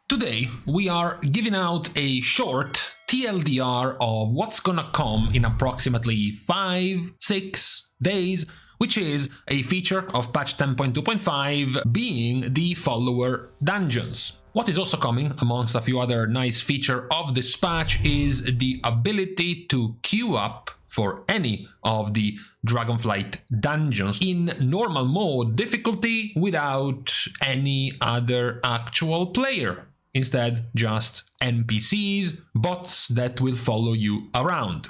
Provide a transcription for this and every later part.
Today we are giving out a short TLDR of what's gonna come in approximately 5-6 days, which is a feature of patch 10.2.5 being the follower dungeons. What is also coming, amongst a few other nice features of this patch, is the ability to queue up for any of the Dragonflight dungeons in normal mode difficulty without any other actual player. Instead, just NPCs, bots that will follow you around.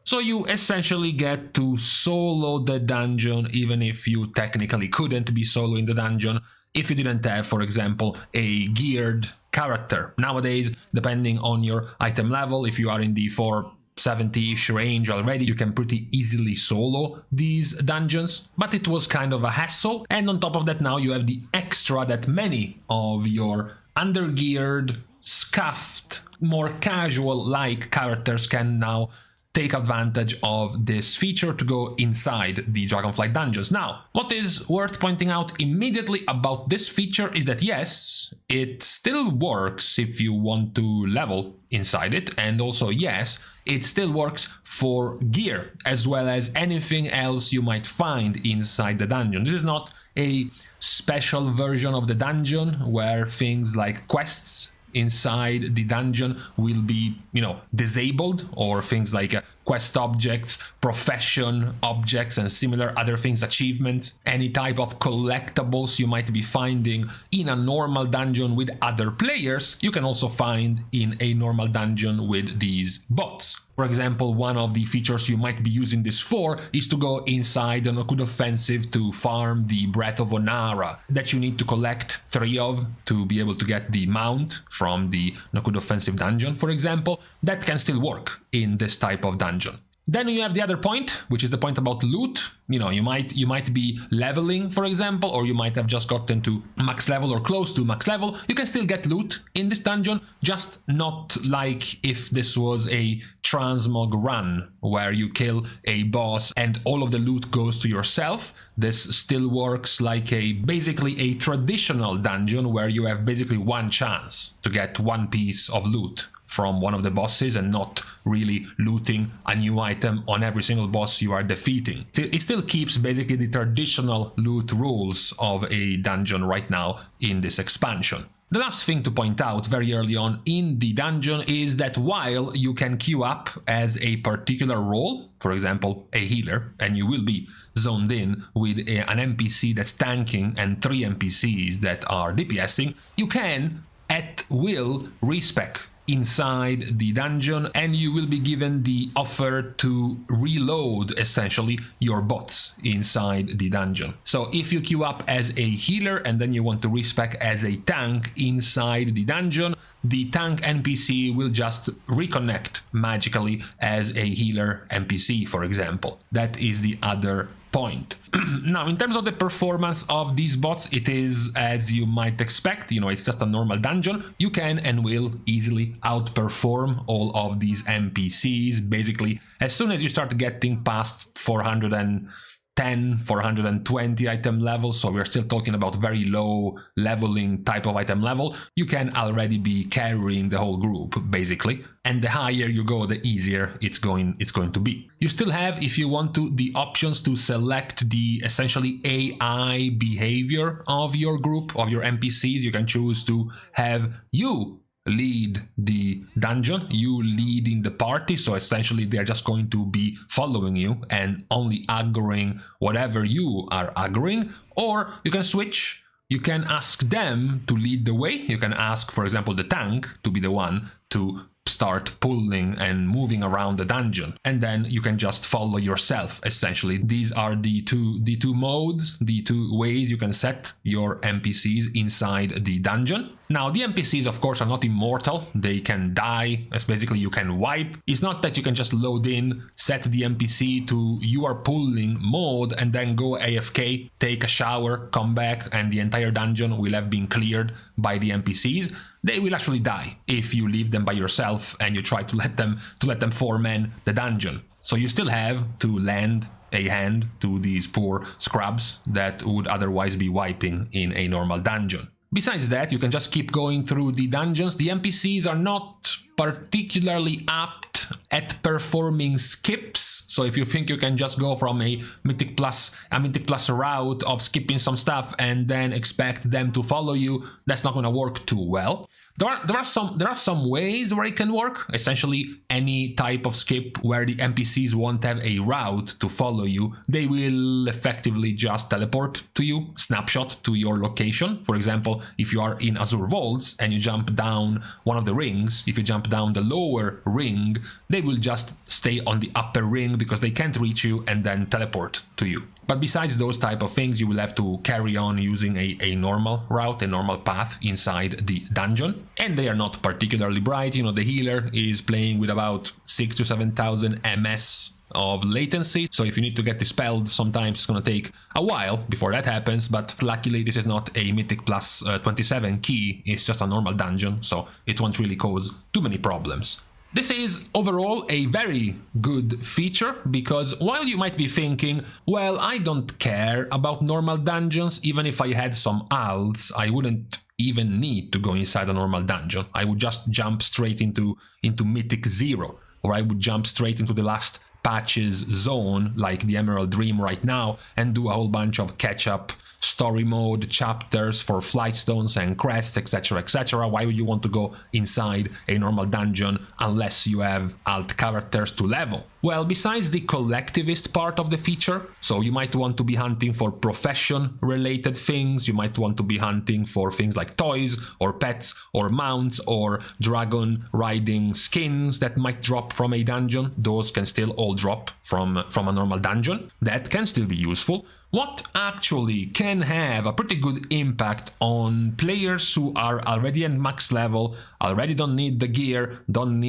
So you essentially get to solo the dungeon even if you technically couldn't be soloing the dungeon if you didn't have, for example, a geared character. Nowadays, depending on your item level, if you are in the 470-ish range already, you can pretty easily solo these dungeons, but it was kind of a hassle. And on top of that, now you have the extra that many of your undergeared, scuffed, more casual-like characters can now take advantage of this feature to go inside the Dragonflight dungeons. Now, what is worth pointing out immediately about this feature is that yes, it still works if you want to level inside it, and also yes, it still works for gear as well as anything else you might find inside the dungeon. This is not a special version of the dungeon where things like quests inside the dungeon will be, disabled, or things like quest objects, profession objects, and similar other things, achievements, any type of collectibles you might be finding in a normal dungeon with other players, you can also find in a normal dungeon with these bots. For example, one of the features you might be using this for is to go inside an Nokud offensive to farm the Breath of Onara that you need to collect 3 of to be able to get the mount from the Nokud offensive dungeon, for example. That can still work in this type of dungeon. Then you have the other point, which is the point about loot. You might be leveling, for example, or you might have just gotten to max level or close to max level. You can still get loot in this dungeon, just not like if this was a transmog run where you kill a boss and all of the loot goes to yourself. This still works like basically a traditional dungeon where you have basically one chance to get one piece of loot from one of the bosses and not really looting a new item on every single boss you are defeating. It still keeps basically the traditional loot rules of a dungeon right now in this expansion. The last thing to point out very early on in the dungeon is that while you can queue up as a particular role, for example a healer, and you will be zoned in with an NPC that's tanking and 3 NPCs that are DPSing, you can at will respec inside the dungeon, and you will be given the offer to reload essentially your bots inside the dungeon. So if you queue up as a healer and then you want to respec as a tank inside the dungeon, the tank NPC will just reconnect magically as a healer NPC, for example. That is the other point. Now, in terms of the performance of these bots, it is as you might expect. It's just a normal dungeon. You can and will easily outperform all of these NPCs. Basically, as soon as you start getting past 410, 420 item level, so we're still talking about very low leveling type of item level, you can already be carrying the whole group, basically. And the higher you go, the easier it's going to be. You still have, if you want to, the options to select the essentially AI behavior of your group, of your NPCs. You can choose to have you lead the dungeon, you leading the party, so essentially they're just going to be following you and only aggroing whatever you are aggroing. Or you can switch, you can ask them to lead the way. You can ask, for example, the tank to be the one to start pulling and moving around the dungeon, and then you can just follow yourself. Essentially, these are the two modes, the 2 ways you can set your NPCs inside the dungeon. Now, the NPCs, of course, are not immortal. They can die, as basically you can wipe. It's not that you can just load in, set the NPC to you are pulling mode, and then go AFK, take a shower, come back, and the entire dungeon will have been cleared by the NPCs. They will actually die if you leave them by yourself and you try to let them 4-man the dungeon. So you still have to lend a hand to these poor scrubs that would otherwise be wiping in a normal dungeon. Besides that, you can just keep going through the dungeons. The NPCs are not particularly apt at performing skips, so if you think you can just go from a Mythic Plus route of skipping some stuff and then expect them to follow you, that's not going to work too well. There are some ways where it can work. Essentially, any type of skip where the NPCs won't have a route to follow you, they will effectively just teleport to you, snapshot to your location. For example, if you are in Azure Vaults and you jump down one of the rings, if you jump down the lower ring, they will just stay on the upper ring because they can't reach you and then teleport to you. But besides those type of things, you will have to carry on using a normal route, a normal path inside the dungeon. And they are not particularly bright. You know, the healer is playing with about 6,000 to 7,000 ms of latency. So if you need to get dispelled, sometimes it's going to take a while before that happens. But luckily, this is not a Mythic Plus 27 key. It's just a normal dungeon, so it won't really cause too many problems. This is overall a very good feature, because while you might be thinking, well, I don't care about normal dungeons, even if I had some alts, I wouldn't even need to go inside a normal dungeon. I would just jump straight into Mythic 0, or I would jump straight into the last patches zone, like the Emerald Dream right now, and do a whole bunch of catch-up story mode chapters for flightstones and crests, etc, etc. Why would you want to go inside a normal dungeon unless you have alt characters to level? Well, besides the collectivist part of the feature, so you might want to be hunting for profession related things, you might want to be hunting for things like toys or pets or mounts or dragon riding skins that might drop from a dungeon. Those can still all drop from a normal dungeon. That can still be useful. What actually can have a pretty good impact on players who are already at max level, already don't need the gear, don't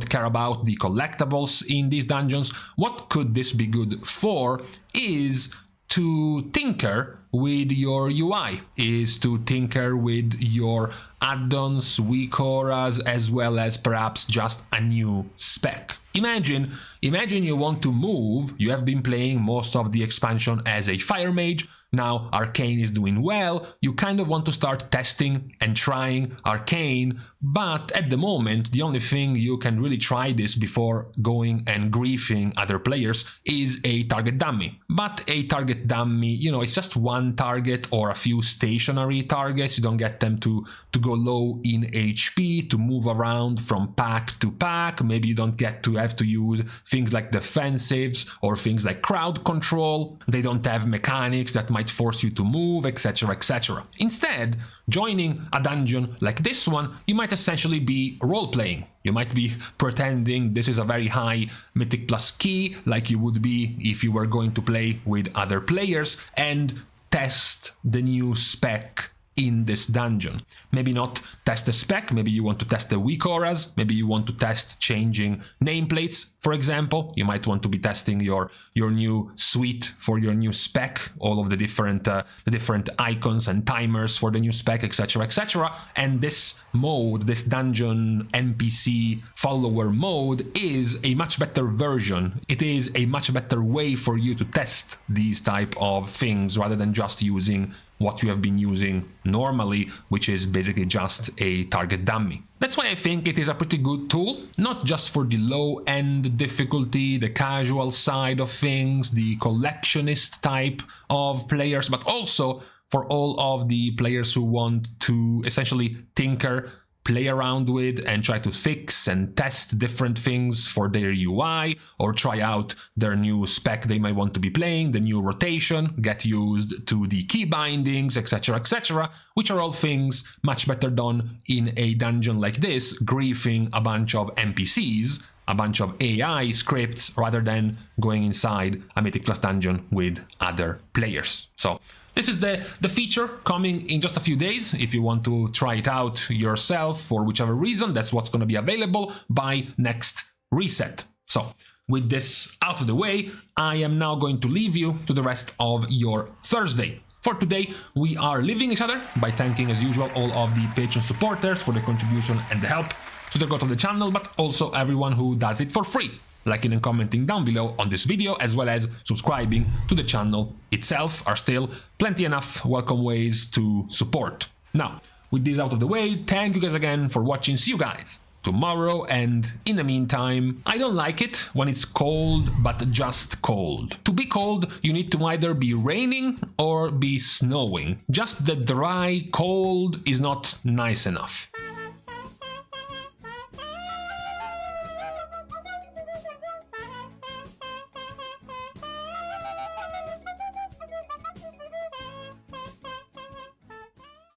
care about the collectibles in these dungeons, what could this be good for is to tinker with your UI, is to tinker with your addons, weak auras, as well as perhaps just a new spec. Imagine you want to move, you have been playing most of the expansion as a fire mage, now Arcane is doing well, you kind of want to start testing and trying Arcane, but at the moment the only thing you can really try this before going and griefing other players is a target dummy. But a target dummy, you know, it's just one target or a few stationary targets, you don't get them to go low in HP, to move around from pack to pack, maybe you don't get to have to use things like defensives or things like crowd control, they don't have mechanics that might force you to move, etc, etc. Instead, joining a dungeon like this one, you might essentially be role-playing. You might be pretending this is a very high Mythic Plus key, like you would be if you were going to play with other players, and test the new spec in this dungeon. Maybe not test the spec, maybe you want to test the weak auras, maybe you want to test changing nameplates, for example. You might want to be testing your new suite for your new spec, all of the different icons and timers for the new spec, etc, etc. And this mode, this dungeon NPC follower mode, is a much better version. It is a much better way for you to test these type of things rather than just using what you have been using normally, which is basically just a target dummy. That's why I think it is a pretty good tool, not just for the low-end difficulty, the casual side of things, the collectionist type of players, but also for all of the players who want to essentially tinker, play around with and try to fix and test different things for their UI, or try out their new spec they might want to be playing, the new rotation, get used to the key bindings, etc, etc, which are all things much better done in a dungeon like this, griefing a bunch of NPCs, a bunch of AI scripts, rather than going inside a Mythic Plus dungeon with other players. So this is the feature coming in just a few days. If you want to try it out yourself for whichever reason, that's what's going to be available by next reset. So with this out of the way, I am now going to leave you to the rest of your Thursday. For today, we are leaving each other by thanking, as usual, all of the Patreon supporters for the contribution and the help to the growth of the channel, but also everyone who does it for free, liking and commenting down below on this video, as well as subscribing to the channel itself, are still plenty enough welcome ways to support Now, with this out of the way, thank you guys again for watching. See you guys tomorrow, and in the meantime, I don't like it when it's cold, but just cold. To be cold, you need to either be raining or be snowing. Just the dry cold is not nice enough.